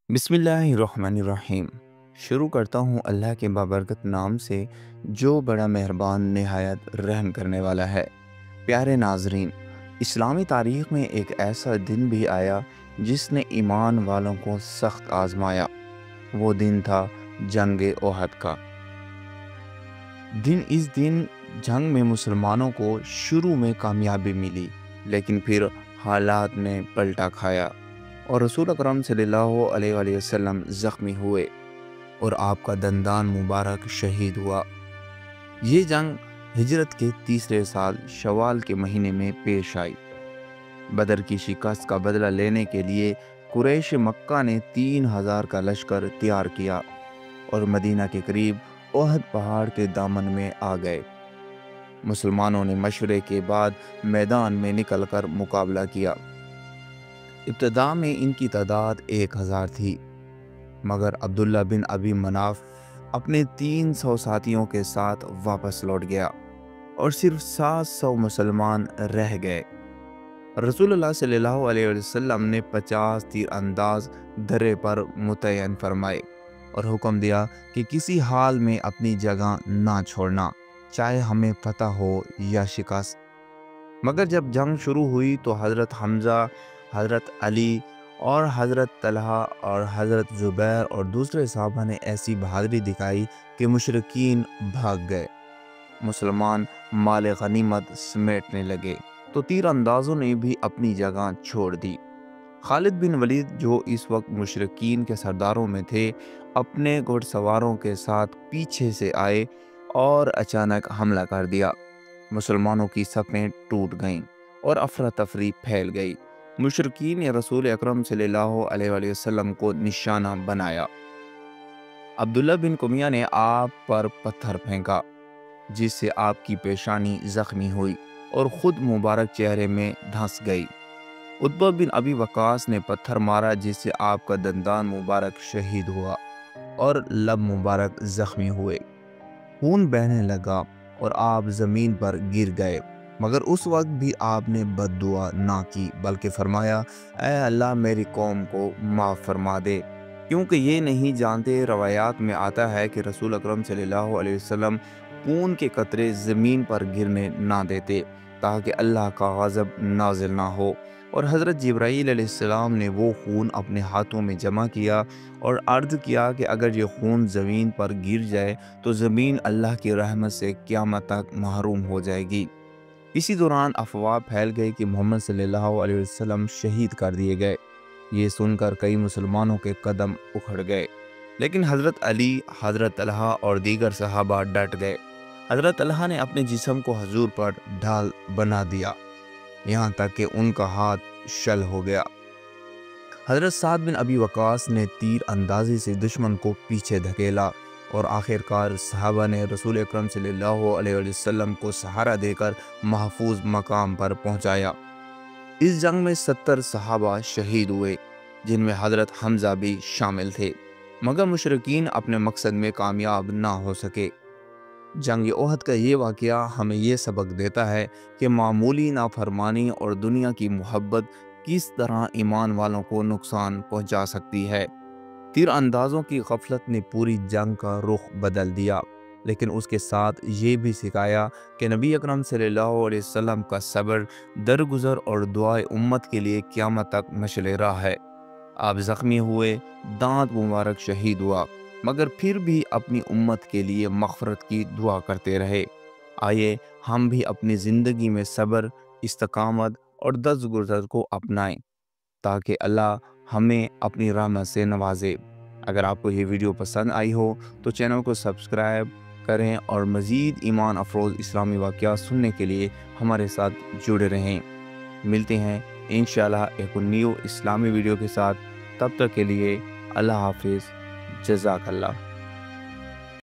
बिस्मिल्लाहिर्रहमानिर्रहीम। शुरू करता हूँ अल्लाह के बाबरकत नाम से जो बड़ा मेहरबान नहायत रहम करने वाला है। प्यारे नाजरीन, इस्लामी तारीख़ में एक ऐसा दिन भी आया जिसने ईमान वालों को सख्त आजमाया। वो दिन था जंग ओहद का दिन। इस दिन जंग में मुसलमानों को शुरू में कामयाबी मिली, लेकिन फिर हालात ने पलटा खाया और रसूल अकरम सल्लल्लाहु अलैहि वसल्लम ज़ख्मी हुए और आपका दंदान मुबारक शहीद हुआ। ये जंग हिजरत के तीसरे साल शवाल के महीने में पेश आई। बदर की शिकस्त का बदला लेने के लिए कुरैश मक्का ने 3000 का लश्कर तैयार किया और मदीना के करीब ओहद पहाड़ के दामन में आ गए। मुसलमानों ने मशवरे के बाद मैदान में निकलकर मुकाबला किया। इब्तदा में इनकी तादाद 1000 थी, मगर अब्दुल्ला बिन अबी मनाफ अपने 300 साथियों के साथ वापस लौट गया और सिर्फ 700 मुसलमान रह गए। रसूलुल्लाह सल्लल्लाहु अलैहि वसल्लम ने 50 तीर अंदाज दर्रे पर मुतय्यन फरमाए और हुक्म दिया कि किसी हाल में अपनी जगह ना छोड़ना, चाहे हमें फतह हो या शिकस्त। मगर जब जंग शुरू हुई तो हज़रत हमज़ा, हज़रत अली और हज़रत तलहा और हज़रत ज़ुबैर और दूसरे सहाबा ने ऐसी बहादुरी दिखाई कि मुशरिकीन भाग गए। मुसलमान माल गनीमत समेटने लगे तो तीर अंदाजों ने भी अपनी जगह छोड़ दी। खालिद बिन वलीद, जो इस वक्त मुशरिकीन के सरदारों में थे, अपने घुड़सवारों के साथ पीछे से आए और अचानक हमला कर दिया। मुसलमानों की सफ़ें टूट गईं और अफरा तफरी फैल गई। मुशरिकीन ने रसूल अकरम सल्लल्लाहु अलैहि वसल्लम को निशाना बनाया। अब्दुल्ला बिन कुमिया ने आप पर पत्थर फेंका, जिससे आपकी पेशानी जख्मी हुई और ख़ुद मुबारक चेहरे में धंस गई। उत्बा बिन अबी वकास ने पत्थर मारा, जिससे आपका दंदान मुबारक शहीद हुआ और लब मुबारक जख्मी हुए। खून बहने लगा और आप ज़मीन पर गिर गए, मगर उस वक्त भी आपने बद्दुआ ना की, बल्कि फरमाया, ऐ अल्लाह मेरी कौम को माफ़ फरमा दे, क्योंकि ये नहीं जानते। रवायात में आता है कि रसूल अकरम सल्लल्लाहु अलैहि वसल्लम खून के कतरे ज़मीन पर गिरने ना देते ताकि अल्लाह का गज़ब नाजिल ना हो। और हज़रत जिब्राईल अलैहिस्सलाम ने वो खून अपने हाथों में जमा किया और अर्ज़ किया कि अगर ये खून ज़मीन पर गिर जाए तो ज़मीन अल्लाह की रहमत से क़यामत तक महरूम हो जाएगी। इसी दौरान अफवाह फैल गई कि मोहम्मद सल्लल्लाहु अलैहि वसल्लम शहीद कर दिए गए। ये सुनकर कई मुसलमानों के कदम उखड़ गए, लेकिन हज़रत अली, हज़रत तलहा और दीगर सहाबा डट गए। हज़रत तलहा ने अपने जिस्म को हुजूर पर ढाल बना दिया, यहाँ तक कि उनका हाथ शल हो गया। हज़रत साद बिन अबी वकास ने तीर अंदाजी से दुश्मन को पीछे धकेला और आखिरकार सहाबा ने रसूल अकरम सल्लल्लाहु अलैहि वसल्लम को सहारा देकर महफूज मकाम पर पहुंचाया। इस जंग में 70 सहाबा शहीद हुए, जिनमें हज़रत हमज़ा भी शामिल थे, मगर मुशरिकीन अपने मकसद में कामयाब ना हो सके। जंग ओहद का ये वाक़या हमें ये सबक देता है कि मामूली नाफरमानी और दुनिया की मोहब्बत किस तरह ईमान वालों को नुकसान पहुंचा सकती है। तीर अंदाजों की गफलत ने पूरी जंग का रुख बदल दिया, लेकिन उसके साथ ये भी सिखाया कि नबी अकरम सल्लल्लाहु अलैहि वसल्लम का सब्र, दरगुजर और दुआए उम्मत के लिए क़यामत तक मशले राह है। आप ज़ख्मी हुए, दांत मुबारक शहीद हुआ, मगर फिर भी अपनी उम्मत के लिए मग़फ़िरत की दुआ करते रहे। आइए हम भी अपनी ज़िंदगी में सब्र, इस्तकामत और दरगुजर को अपनाएं, ताकि अल्लाह हमें अपनी रहमत से नवाजे। अगर आपको ये वीडियो पसंद आई हो तो चैनल को सब्सक्राइब करें और मज़ीद ईमान अफरोज़ इस्लामी वाक़यात सुनने के लिए हमारे साथ जुड़े रहें। मिलते हैं इंशाअल्लाह एक न्यू इस्लामी वीडियो के साथ। तब तक के लिए अल्लाह हाफिज़, जज़ाकल्लाह।